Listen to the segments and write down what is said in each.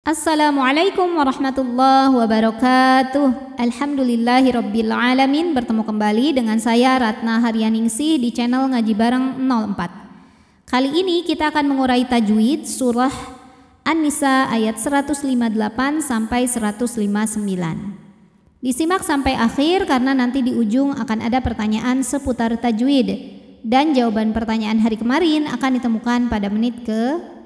Assalamualaikum warahmatullahi wabarakatuh. Alhamdulillahirabbil alamin. Bertemu kembali dengan saya Ratna Haryaningsih di channel Ngaji Bareng 04. Kali ini kita akan mengurai tajwid surah An-Nisa ayat 158 sampai 159. Disimak sampai akhir karena nanti di ujung akan ada pertanyaan seputar tajwid dan jawaban pertanyaan hari kemarin akan ditemukan pada menit ke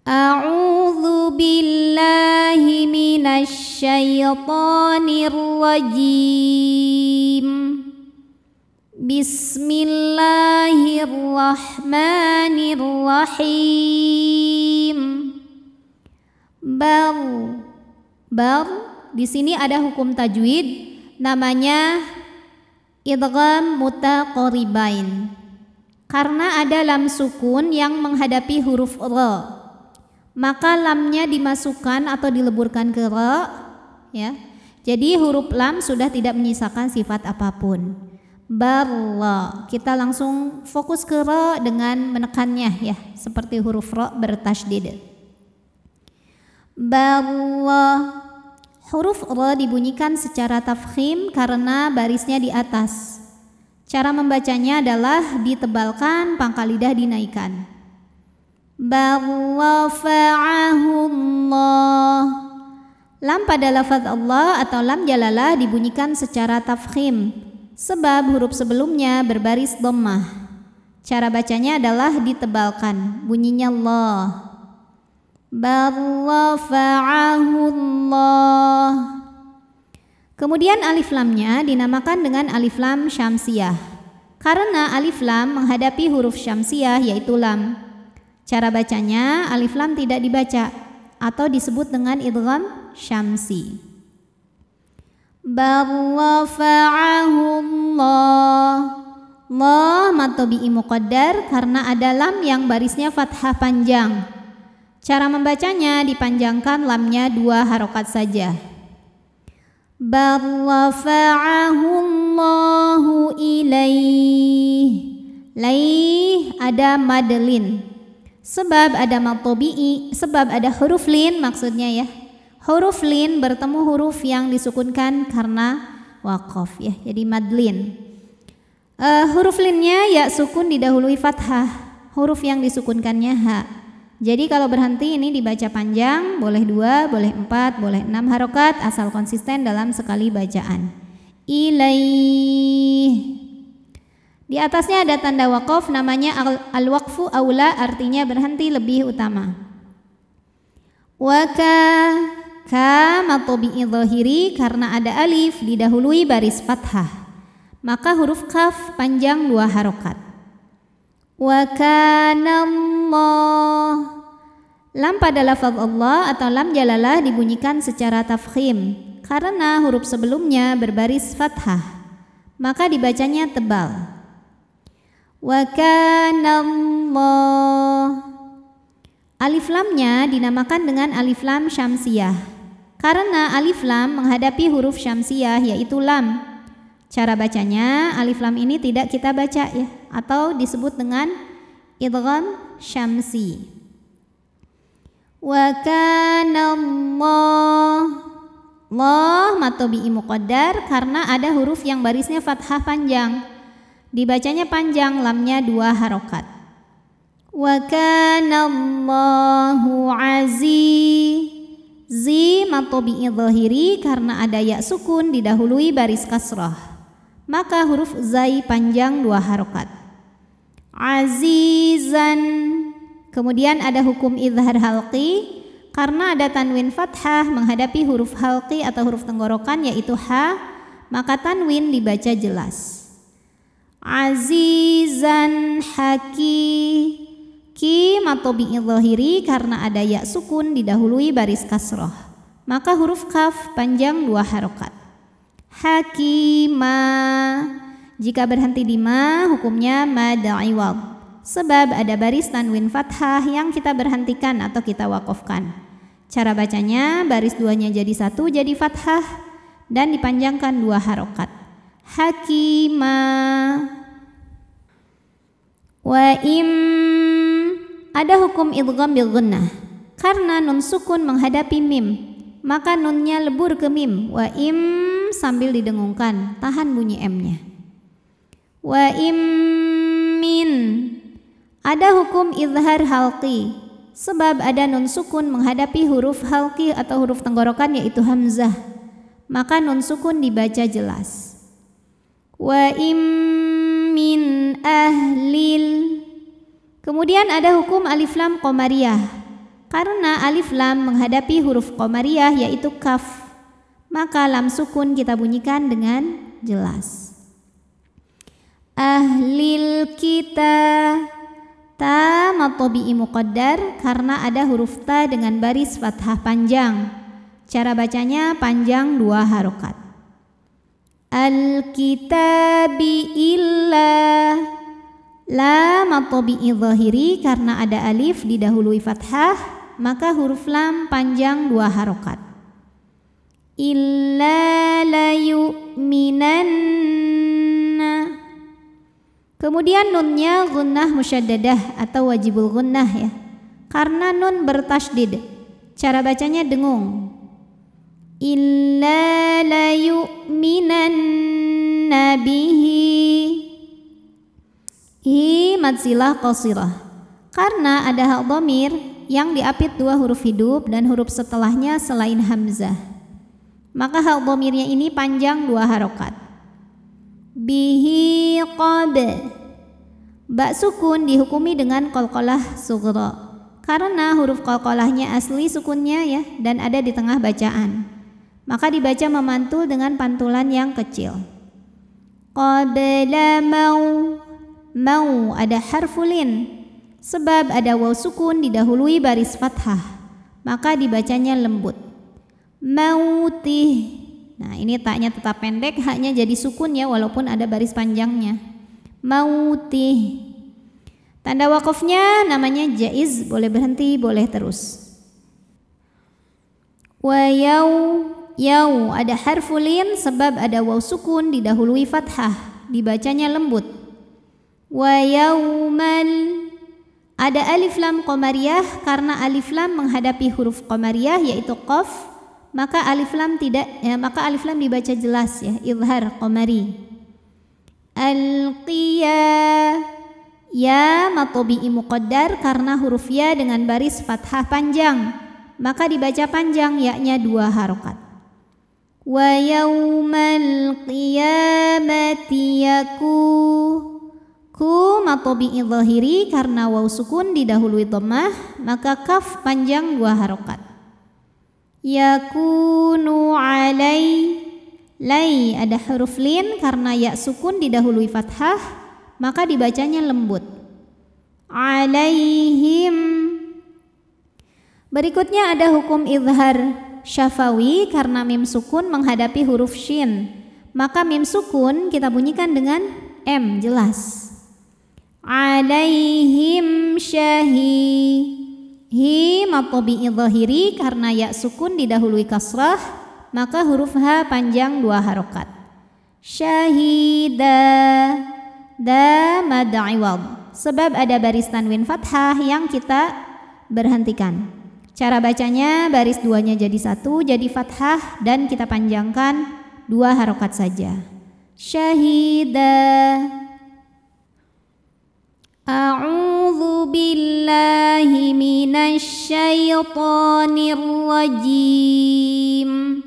A'udzu billahi minasy syaithanir rajim. Bismillahirrahmanirrahim. Bar di sini ada hukum tajwid namanya idgham mutaqaribain. Karena ada lam sukun yang menghadapi huruf ra, maka lamnya dimasukkan atau dileburkan ke ra, ya. Jadi huruf lam sudah tidak menyisakan sifat apapun. Barra, kita langsung fokus ke ra dengan menekannya, ya, seperti huruf ra bertasydid. Barra, huruf ra dibunyikan secara tafkhim karena barisnya di atas. Cara membacanya adalah ditebalkan, pangkal lidah dinaikkan. Barrafa'ahullah. Lam pada lafaz Allah atau lam jalalah dibunyikan secara tafkhim sebab huruf sebelumnya berbaris dhammah. Cara bacanya adalah ditebalkan, bunyinya Allah. Barrafa'ahullah. Kemudian alif lamnya dinamakan dengan alif lam syamsiyah karena alif lam menghadapi huruf syamsiyah yaitu lam. Cara bacanya alif lam tidak dibaca atau disebut dengan idgham syamsi. Barrafa'ahullah. Allah mad tabi'i muqaddar karena ada lam yang barisnya fathah panjang. Cara membacanya dipanjangkan lamnya 2 harokat saja. Barrafa'ahullahu ilaih. Laih ada madlin. Sebab ada mad tabi'i, sebab ada huruf lin maksudnya, ya. Huruf lin bertemu huruf yang disukunkan karena waqaf, ya. Jadi madlin. Huruf linnya ya sukun didahului fathah. Huruf yang disukunkannya ha. Jadi kalau berhenti ini dibaca panjang, boleh 2, boleh 4, boleh 6 harokat asal konsisten dalam sekali bacaan. Ilaih. Di atasnya ada tanda waqaf namanya al-waqfu aula, artinya berhenti lebih utama. Ka mad tabi'i dhahiri karena ada alif didahului baris fathah. Maka huruf kaf panjang 2 harokat. Wa kanallah. Lam pada lafaz Allah atau lam jalalah dibunyikan secara tafkhim karena huruf sebelumnya berbaris fathah. Maka dibacanya tebal. Wa kanallah. Alif lamnya dinamakan dengan alif lam syamsiyah karena alif lam menghadapi huruf syamsiyah yaitu lam. Cara bacanya alif lam ini tidak kita baca, ya, atau disebut dengan idgham syamsi. Wa kanallah. Allah mad tabi'i muqaddar karena ada huruf yang barisnya fathah panjang. Dibacanya panjang, lamnya 2 harokat. Wa kanallahu aziz. Mad tabi'i dhahiri karena ada ya sukun didahului baris kasrah. Maka huruf zai panjang 2 harokat. Azizan. Kemudian ada hukum idhar halqi karena ada tanwin fathah menghadapi huruf halqi atau huruf tenggorokan yaitu ha, maka tanwin dibaca jelas. Azizan ki mad tabi'i dhahiri karena ada ya sukun didahului baris kasrah. Maka huruf kaf panjang 2 harokat. Hakima. Jika berhenti di ma hukumnya mad iwad. Sebab ada baris tanwin fathah yang kita berhentikan atau kita wakofkan. Cara bacanya baris 2-nya jadi 1 jadi fathah dan dipanjangkan 2 harokat. Hakima. Wa im ada hukum idgham bil gunnah. Karena nun sukun menghadapi mim, maka nunnya lebur ke mim. Wa im sambil didengungkan, tahan bunyi m-nya. Wa im min, ada hukum izhar halqi, sebab ada nun sukun menghadapi huruf halqi atau huruf tenggorokan yaitu hamzah, maka nun sukun dibaca jelas. Wa im min ahlil. Kemudian ada hukum alif lam qamariyah. Karena alif lam menghadapi huruf qamariyah yaitu kaf, maka lam sukun kita bunyikan dengan jelas. Ahlil kita, ta mad tabi'i muqaddar karena ada huruf ta dengan baris fathah panjang. Cara bacanya panjang 2 harokat. Al-kitabi illa, lam mad tabi'i zahiri karena ada alif didahului fathah, maka huruf lam panjang 2 harokat. Illa la yu'minanna. Kemudian nunnya gunnah musyaddadah atau wajibul gunnah ya. Karena nun bertasydid. Cara bacanya dengung. Illa la yu'minanna bihi. Hi madzilah qasirah. Karena ada hak dhamir yang diapit 2 huruf hidup dan huruf setelahnya selain hamzah, maka hak dhamirnya ini panjang 2 harokat. Bihi qad, ba sukun dihukumi dengan qalqalah sughra karena huruf qalqalahnya asli sukunnya ya dan ada di tengah bacaan, maka dibaca memantul dengan pantulan yang kecil. Qabla mau ada harfulin, sebab ada waw sukun didahului baris fathah, maka dibacanya lembut. Mautih. Nah ini taknya tetap pendek, haknya jadi sukun ya walaupun ada baris panjangnya. Mautih. Tanda wakofnya namanya jaiz, boleh berhenti, boleh terus. Wa yau ada harfulin sebab ada waw sukun didahului fathah, dibacanya lembut. Wa yaumal, ada alif lam qamariyah karena alif lam menghadapi huruf qamariyah yaitu qaf, maka alif lam dibaca jelas ya, izhar qamari. Al-qiyah, ya mad tabi'i muqaddar karena huruf ya dengan baris fathah panjang, maka dibaca panjang ya-nya 2 harokat. Wa yaumal qiyamati ku mad tabi'i zahiri karena waw sukun didahului dhammah, maka kaf panjang 2 harokat. Yakunu alai, lai ada huruf lin karena ya sukun didahului fathah, maka dibacanya lembut. Alaihim. Berikutnya ada hukum izhar syafawi karena mim sukun menghadapi huruf shin, maka mim sukun kita bunyikan dengan m jelas. Alaihim hi mad tabi'i zahiri karena ya sukun didahului kasrah, maka huruf ha panjang 2 harokat. Syahida, da mad iwad sebab ada baris tanwin fathah yang kita berhentikan. Cara bacanya baris 2-nya jadi 1 jadi fathah dan kita panjangkan 2 harokat saja. Syahida. A'udzu billahi minasy syaithanir rajim.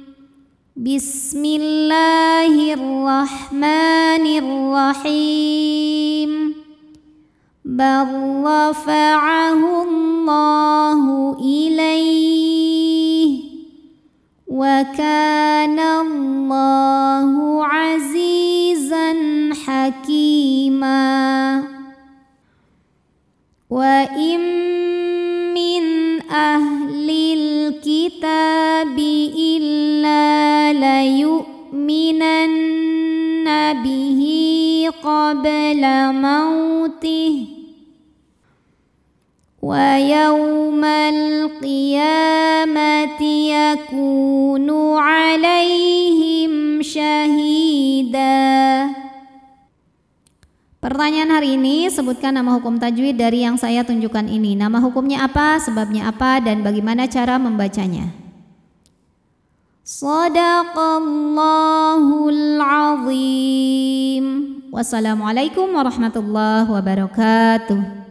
Bismillahirrahmanirrahim. Bal rafa'ahu Allahu ilaihi wa kana Allahu azizan hakima. Wa im min ahlil kitabi illa la yu'minanna bihi qabla mautih wa yawmal qiyamati yakunu alaihim syahida. Pertanyaan hari ini, sebutkan nama hukum tajwid dari yang saya tunjukkan ini. Nama hukumnya apa, sebabnya apa, dan bagaimana cara membacanya. Shadaqallahul azim. Wassalamualaikum warahmatullahi wabarakatuh.